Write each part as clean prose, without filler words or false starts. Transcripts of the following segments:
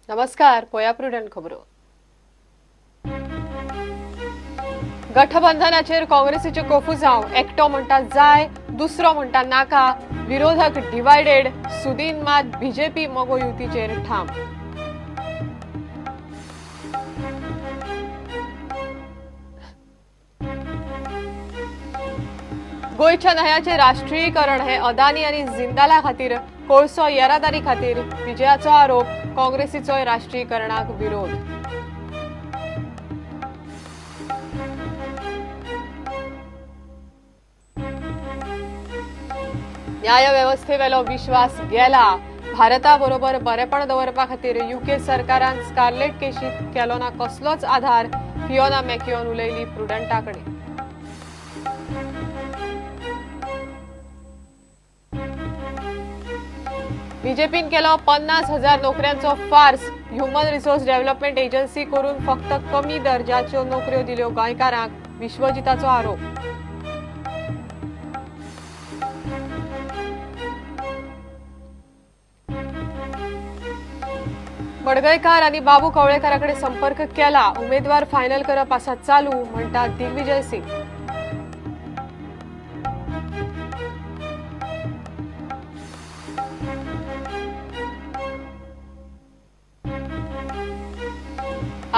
नमस्कार पोया प्रुडंट खबरो गठबंधनाचेर काँग्रेसीचे कोफू जावं एकटो म्हणटा जाय दुसरो म्हणटा नाका विरोधक डिवायडेड सुदीन मात बीजेपी मोगो युतीचेर ठाम गोयच्या न्हयाचे राष्ट्रीयकरण हे अदानी आणि जिंदाला खातीर कोळसो येरादारी खातीर विजयाचो आरोप काँग्रेसीचो राष्ट्रीयकरणाक विरोध न्याय व्यवस्थेवेलो विश्वास गेला भारता बरोबर बरेपण दवरपा खातीर यूके सरकारान स्कारलेट केशीत केलो ना कसलोच आधार फियोना मॅकिओन उलयली प्रुडंटा कडेन बीजेपीन केलो 50,000 नोकऱ्यांचो फार्स ह्युमन रिसोर्स डेव्हलपमेंट एजन्सी करून फक्त कमी दर्जाच्यो नोकऱ्यो दिल्यो गोंयकारांक विश्वजिताचो आरोप मडगयकार आणि बाबू कवळेकाराकडे संपर्क केला उमेदवार फायनल करप आसा चालू म्हणतात दिग्विजय सिंग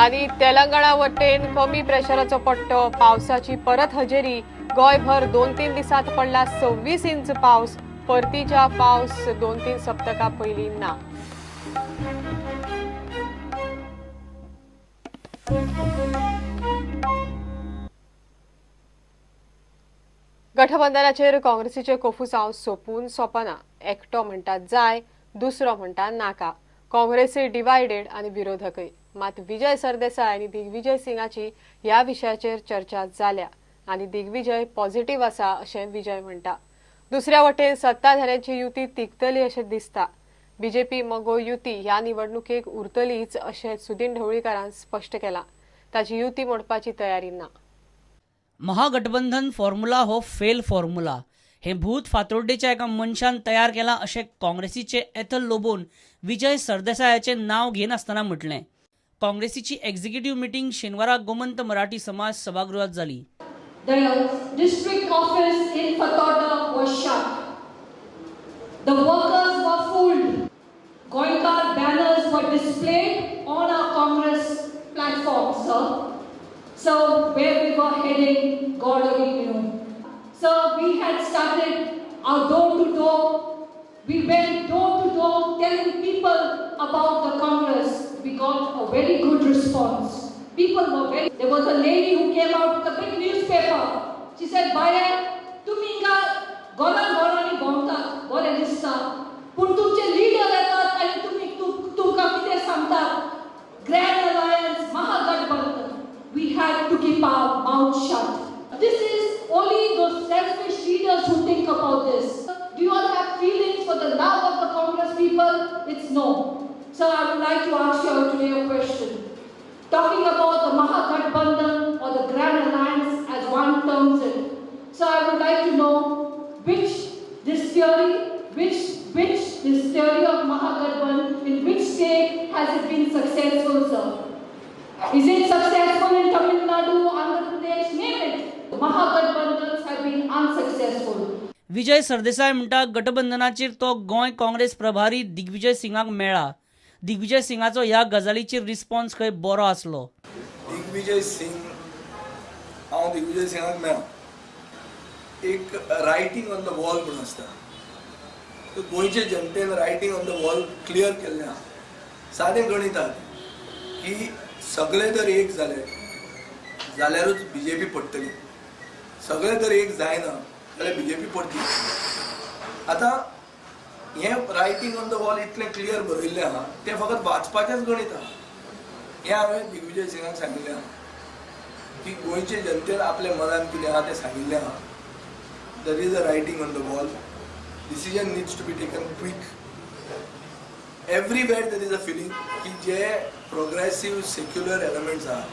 आणि तेलंगणा वटेन कमी प्रेशराचो पट्टो पावसाची परत हजेरी गोंयभर 2-3 दिसांत पडला 26 इंच पावस परतीच्या पावस 2-3 सप्तका पयली ना गठबंधनाचेर काँग्रेसीचे कोफूसांव सोपून सोपना एकटो म्हणटा जाय दुसरो म्हणटा नाका काँग्रेसी डिवायडेड आणि विरोधकय मात विजय सरदेसाय आणि दिग्विजय सिंगाची ह्या विशयाचेर चर्चा जाल्या आणि दिग्विजय पॉझिटिव्ह आसा अशें विजय म्हणटा दुसऱ्या वटेन सत्ताधाऱ्यांची युती तिगतली अशें दिसता बीजेपी मगो युती ह्या निवडणुकेक उरतलीच अशें सुदीन ढवळीकारान स्पश्ट केलां ताची युती मोडपाची तयारी ना महागठबंधन फॉर्म्युला हो फेल फॉर्म्युला हे भूत फातोड्डेच्या एका मनशान तयार केला अशें काँग्रेसीचे एथल लोबोन विजय सरदेसायाचे नाव घेनासतना म्हटलें काँग्रेसीची एक्झिक्युटिव्ह मीटिंग शेनवारा गोमंत मराठी समाज सभागृहात झाली The district office in Fatorda was shut. The workers were fooled. Goinkar banners were displayed on our Congress platform, sir. So where we were heading, God only knew. So we had started our door-to-door. We went door-to-door telling people about the Congress. We got a very good response. People were very... There was a lady who came out with a big newspaper. She said, "Baya, तुम्ही इंगा गोरा-गोरानी भोंवतात, बरें दिसता. पूण तुमचे leader येतात आनी तुम्ही तुमकां कितें सांगतात? Grand Alliance, Mahagठबंधन. We had to keep our mouth shut. This is only those selfish leaders who think about this. Do you all have feelings for the love of the Congress people? It's no. So I would like to ask you today a question. Talking about the Mahagठबंधन or the Grand Alliance as one terms it. So I would like to know which this theory of Mahagठबंधन, in which state has it been successful, sir? Is it successful in Tamil Nadu, Andhra Pradesh? Name it. Mahagठबंधns have been unsuccessful. Vijay Sardesai म्हणटा गठबंधनाचेर तो गोंय काँग्रेस प्रभारी दिग्विजय सिंगाक मेळ्ळा दिग्विजय सिंगाचो ह्या गजालीचेर response खंय बरो आसलो दिग्विजय सिंगाक मेळ्ळा एक रायटींग ऑन द वॉल म्हणून आसता तो गोंयचे जनतेन writing on the wall clear केल्लें आहा सादें गणितात की सगळे जर एक जाले जाल्यारूच बीजेपी पडटली सगळे जर एक जायना जाल्यार बीजेपी पडटली आतां हें रायटींग ऑन द वॉल इतलें क्लियर बरयल्लें आहा तें फकत वाचपाचेंच गणित आहा हें हांवें दिग्विजय सिंगाक सांगिल्लें आहा की गोंयचे जनतेन आपल्या मनान कितें आहा तें सांगिल्लें आहा there is a writing on the wall decision needs to be taken quick everywhere there is a feeling की जे प्रोग्रेसीव सेक्युलर एलिमेंट्स आहा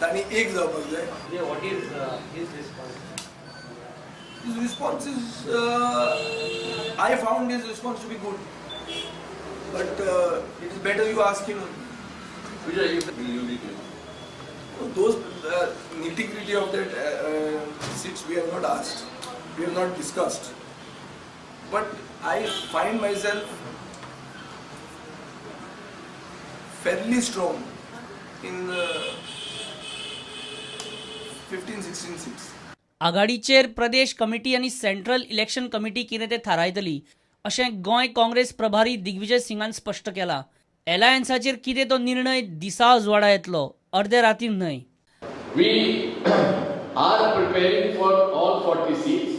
तांणी एक जावपाक जाय what is his response His response is, I found his response to be good. But It is better you ask him. Vijay, will you be clear? Those nitty-gritty of that seats we have not asked, we have not discussed. But I find myself fairly strong in 15-16 seats. आघाडीचेर प्रदेश committee आनी central election committee कितें तें थारायतली अशें गोंय काँग्रेस प्रभारी दिग्विजय सिंगान स्पश्ट केलां. एलायन्साचेर कितें तो निर्णय दिसा उजवाडा येतलो, अर्दे रातीर न्हय. We are preparing for all 40 seats,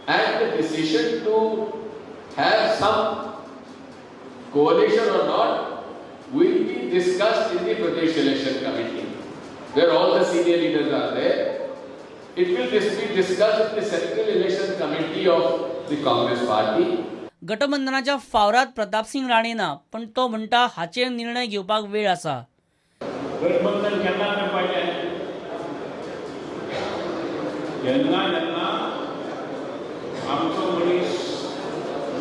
and the decision to have some coalition or not will be discussed in the Pradesh Election Committee, where all the senior leaders are there. It will be discussed in the Central Election Committee of the Congress Party. गठबंधनाच्या फावरात Pratapsingh Rane ना, पण तो म्हणटा हाचेर निर्णय घेवपाक वेळ आसा. गठबंधन केन्ना करपाचें? जेन्ना आमचो मनीस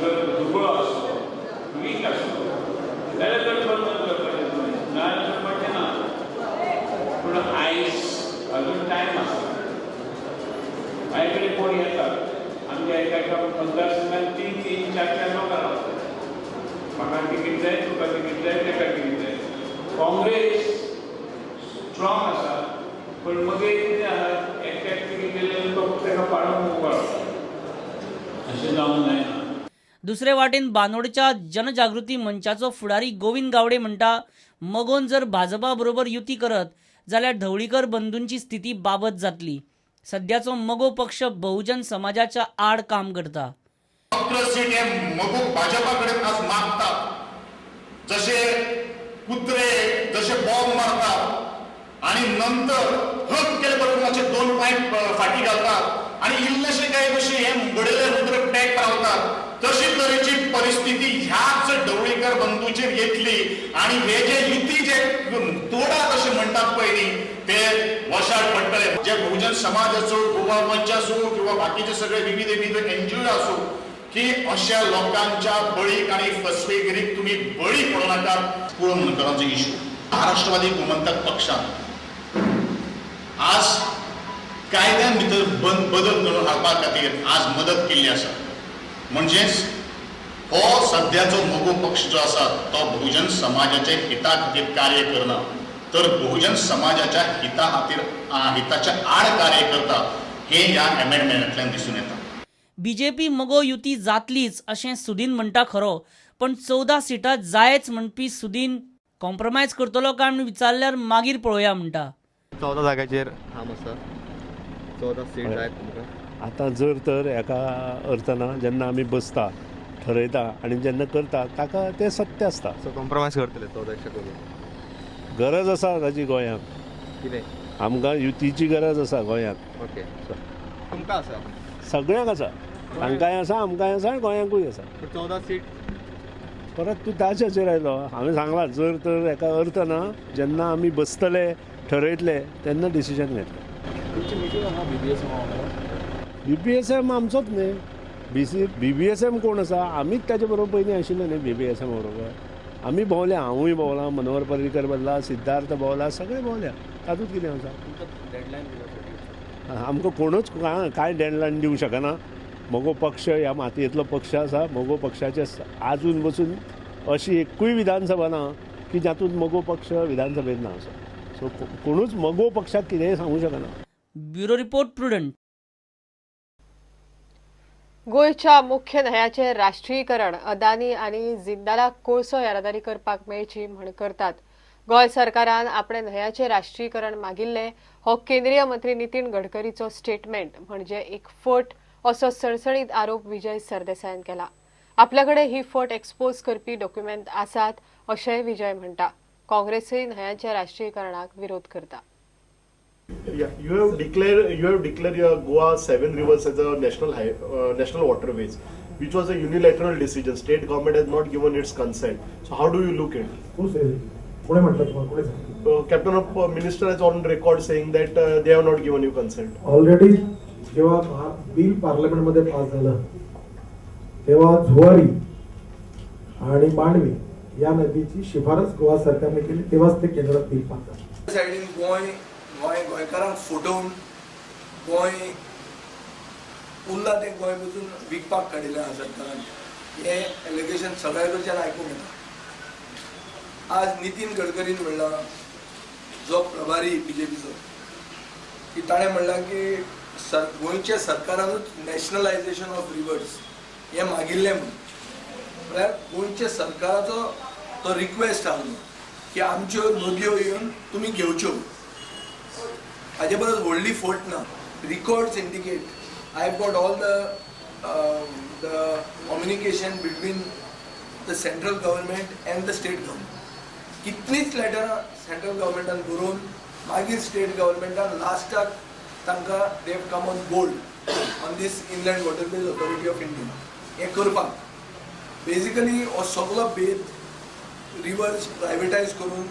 जर दुबळो आसलो, वीक आसलो, जाल्यार गठबंधन करपाचें, नाजाल्यार करपाचें ना. पूण आयज अजून टायम आसा. हांये कडेन कोण येतात, आमच्या एका मतदारसंघात 3-4 लोक रावतात. म्हाका तिकीट जाय, तुका तिकीट जाय, तेका तिकीट जाय. काँग्रेस स्ट्रॉंग आसा, पण मगेर कितें आसा, एकट्याक तिकीट दिलें तो तेका पाडूंक मोकळो. अशें जावंक जायना. दुसरे वाटेन बांदोडच्या जनजागृती मंचाचो फुडारी गोविंद गावडे म्हणटा मगोन जर भाजपा बरोबर युती करत जाल्यार ढवळीकर बंधूंची स्थिती बाबत जातली. सध्याचो मगो पक्ष बहुजन समाजाच्या आड काम करता. सीट हे मगो भाजपा कडेन आज मागतात. जसे कुत्रे जसे बॉम्ब मारतात आणि नंतर हक केले बरोबर 2 पाय फाटी घालतात आणि इल्लेशे काय कशे हे बडयले रुद्र टॅग रावतात. तशी तरेची परिस्थिती ह्याच ढवळीकर बंधूचेर येतली आणि हे जे युती जे तोडा कशे म्हणतात पयली ते वशाळ पडटले. जे बहुजन समाज असो, गोवा मंच असो किंवा बाकीचे सगळे विविध एनजीओ असो की अशा लोकांच्या बळीक आणि फसवेगिरीक तुम्ही बळी पडू नाकात. पुळणकरांचो इशू महाराष्ट्रवादी गोमंतक पक्षान आज कायद्यान भितर बदल करून हाडपा खातीर आज मदत केल्ली आसा. म्हणजेच हो सध्याचो मोगो पक्ष जो आसा तो बहुजन समाजाच्या हिता खातीर कार्य करना, तर बहुजन समाजाच्या हिताच्या आड कार्य करता हे ह्या अमेंडमेंटांतल्यान दिसून येता. बीजेपी मगो युती जातलीच अशें सुदीन म्हणटा खरो, पण 14 सिटां जायच म्हणपी सुदीन कॉम्प्रमायज करतलो काय म्हूण विचारल्यार मागीर पळोवया म्हणटा. 14 जाग्याचेर ठाम आसा. 14 सीट जाय तुमकां. आतां जर तर एका अर्थान जेन्ना आमी बसता ठरयता आनी जेन्ना करता ताका तें सत्य आसता. सो कॉम्प्रमायज करतले 14 करून. गरज आसा ताची गोंयांत. कितें? आमकां युतीची गरज आसा गोंयांत. ओके. तुमकां आसा? सगळ्यांक आसा. तांकांय आसा, आमकांय आसा, गोंयांकूय आसा. 14 सीट परत तूं ताचेर आयलो. हांवें सांगलां जर तर एका अर्थान जेन्ना आमी बसतले ठरयतले तेन्ना डिसिजन घेतले. BBSM आमचोच न्ही. BBSM कोण आसा? आमीच ताचे बरोबर पयलीं आशिल्ले न्ही BBSM बरोबर. आमी भोंवल्या, हांवूय भोंवला, मनोहर पर्रीकर भोंवला, सिद्धार्थ भोंवला, सगळे भोंवल्या. तातूंत कितें आसा? आमकां कोणूच कांय डेडलायन दिवंक शकना. मोगो पक्ष ह्या मातयेंतलो पक्ष आसा. मोगो पक्षाचे आजून बसून अशी एकूय विधानसभा ना की जातूंत मोगो पक्ष विधानसभेंत ना आसा. सो कोणूच मोगो पक्षाक कितेंय सांगूंक शकना. Bureau report prudent. गोंयच्या मुख्य न्हंयाचे राष्ट्रीयकरण अदानी आनी जिंदालाक कोळसो येरादारी करपाक मेळची म्हण करतात. गोंय सरकारान आपणे न्हंयाचे राष्ट्रीयकरण मागिल्ले हो केंद्रीय मंत्री नितीन गडकरीचो स्टेटमेंट म्हणजे एक फट असो सणसणीत आरोप विजय सरदेसायान केला. आपल्याकडे ही फट एक्सपोज करपी डॉक्युमेंट आसात अशेंय विजय म्हणटा. काँग्रेसय न्हंयाच्या राष्ट्रीयकरणाक विरोध करता. You have declared your Goa 7 rivers as a national waterways, which was a unilateral decision. State government has not given its consent. So how do you look at it? Who said it? कोणी म्हटलं तुम्हाला? कोणी सांगितलं? Captain of Minister has on record saying that they have not given you consent. Already जेव्हा bill पार्लमेंटमध्ये pass झालं तेव्हा झुवारी आणि मांडवी या नदीची शिफारस गोवा सरकारने केली तेव्हाच ते केंद्रात बिल पाठवतात. सायडीन गोंयकारांक फटोवन गोंय उरला तें गोंय बसून विकपाक काडिल्लें आसा सरकारान. हें एलिगेशन सगळ्या कडच्यान आयकूंक येता. आज नितीन गडकरीन म्हणला, जो प्रभारी BJPचो, की ताणें म्हणलां की गोंयच्या सरकारानूच नॅशनलायझेशन ऑफ रिवर्स हें मागिल्लें म्हणून. म्हळ्यार गोंयच्या सरकाराचो तो रिक्वेस्ट आसलो की आमच्यो नदयो येवन तुमी घेवच्यो. हाजे परस व्हडली फट ना. Records indicate, I have got all the communication between the central government and the state government. कितलींच लेटरां सेंट्रल गव्हर्मेंटान बरोवन मागीर स्टेट गव्हर्मेंटान लास्टाक तांकां they have come on board on this inland waterways authority of India हें करपाक. बेजिकली हो सगळो भेद रिवर्स प्रायवेटायज करून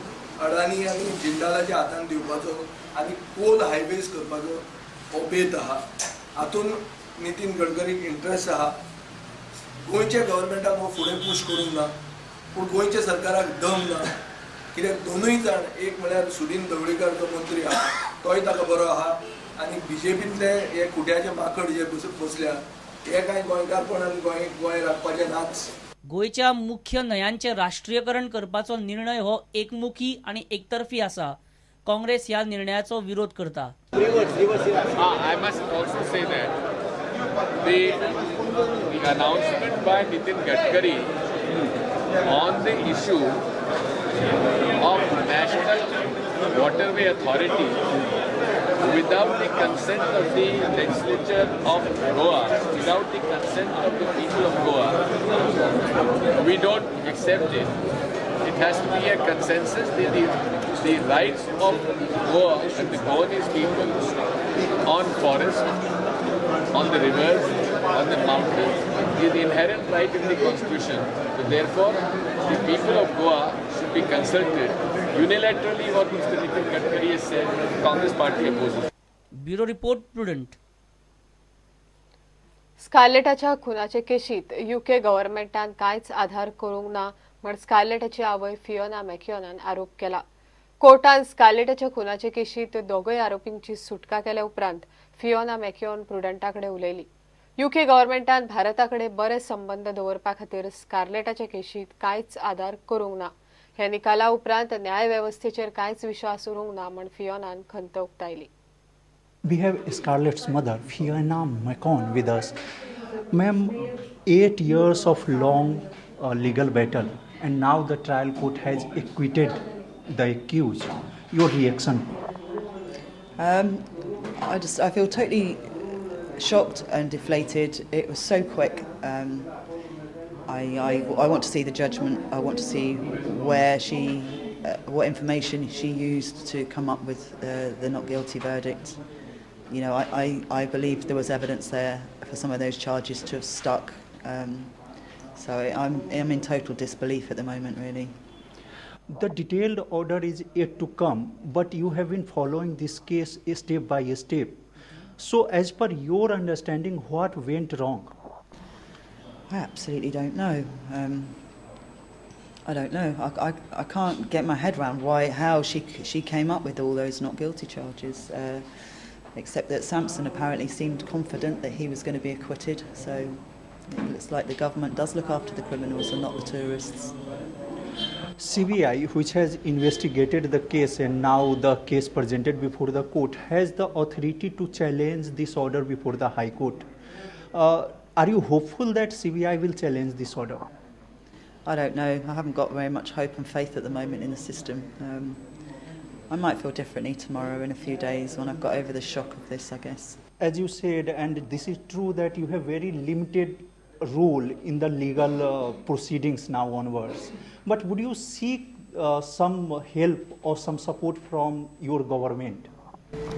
अडानी आनी जिंदालाच्या हातान दिवपाचो आनी कोल हायवेज करपाचो हो भेद आहा. हातून नितीन गडकरीक इंट्रस्ट आहा. गोंयच्या गव्हर्मेंटाक हो फुडें पुश करूंक ना, पूण गोंयच्या सरकाराक दम ना. कित्याक दोनूय जाण, एक म्हळ्यार सुदीन ढवळीकर जो मंत्री आहा तोय ताका बरो आहा आनी BJPतले हे खुट्याचे माकड जे बसल्या हे कांय गोंयकारपणान गोंय राखपाचे नाच. गोंयच्या मुख्य न्हंयांचे राष्ट्रीयकरण करपाचो निर्णय हो एकमुखी आणि एकतर्फी आसा. काँग्रेस ह्या निर्णयाचो विरोध करता. I must also say that the announcement by Nitin Gadkari on the issue of National Waterway Authority without the consent of the legislature of Goa, without the consent of the people of Goa, we don't accept it. It has to be a consensus. The rights of Goa and the Goanese people on forest, on the rivers, on the mountains is the inherent right in the constitution. So therefore, the people of Goa should be consulted. Unilaterally, what Mr. Nitin Gadkari has said, Congress party opposes. Bureau report, prudent. स्कारलेटाच्या खुनाचे केशीत UK गव्हर्नमेंटान कांयच आधार करूंक ना म्हण स्कारलेटाची आवय फियोना मॅकियोनान आरोप केला. कोर्टान स्कारलेटाच्या खुनाचे केशीत दोगय आरोपींची सुटका केल्या उपरांत फियोना मॅकियोन प्रुडंटाकडे उलयली. UK गव्हर्नमेंटान भारताकडे बरे संबंध दवरपा खातीर स्कारलेटाच्या केशीत कांयच आधार करूंक ना. ह्या निकाला उपरांत न्याय वेवस्थेचेर कांयच विश्वास उरूंक ना म्हण फियोनान खंत उक्तायली. We have Scarlett's mother, Fiona McCon, with us. Ma'am, 8 years of long legal battle, and now the trial court has acquitted the accused. Your reaction? I feel totally shocked and deflated. It was so quick. I want to see the judgment. I want to see where what information she used to come up with the not guilty verdict. You know, I believe there was evidence there for some of those charges to have stuck. So I'm in total disbelief at the moment, really. The detailed order is yet to come, but you have been following this case step by step. So, as per your understanding, what went wrong? I absolutely don't know. I don't know. I can't get my head around how she came up with all those not guilty charges. Except that Samson apparently seemed confident that he was going to be acquitted. So it looks like the government does look after the criminals and not the tourists. CBI, which has investigated the case and now the case presented before the court, has the authority to challenge this order before the High Court. Are you hopeful that CBI will challenge this order? I don't know. I haven't got very much hope and faith at the moment in the system. I might feel differently tomorrow in a few days when I've got over the shock of this, I guess. As you said, and this is true, that you have very limited role in the legal proceedings now onwards. But would you seek some help or some support from your government?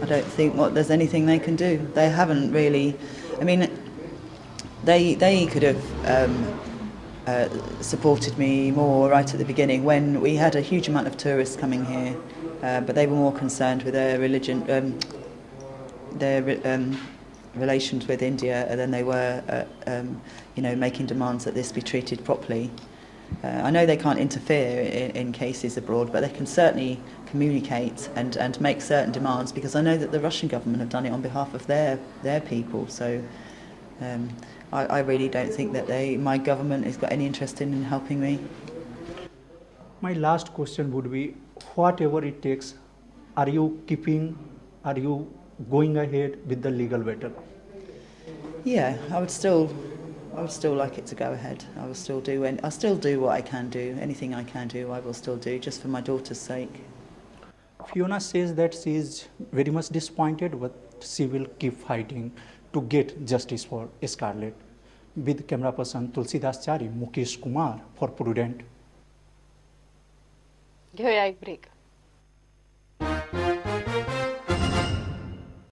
I don't think there's anything they can do. They haven't really. I mean, they could have supported me more right at the beginning when we had a huge amount of tourists coming here. But they were more concerned with their religion, relations with India than they were, making demands that this be treated properly. I know they can't interfere in cases abroad, but they can certainly communicate and make certain demands, because I know that the Russian government have done it on behalf of their people. So I really don't think that my government has got any interest in helping me. My last question would be, whatever it takes, are you going ahead with the legal battle? Yeah, I would still like it to go ahead. I will still do, and I'll still do what I can do. Anything I can do, I will still do, just for my daughter's sake. Fiona says that she is very much disappointed, but she will keep fighting to get justice for Scarlett. With camera person Tulsidas Chari, Mukesh Kumar for Prudent. घेऊया एक break.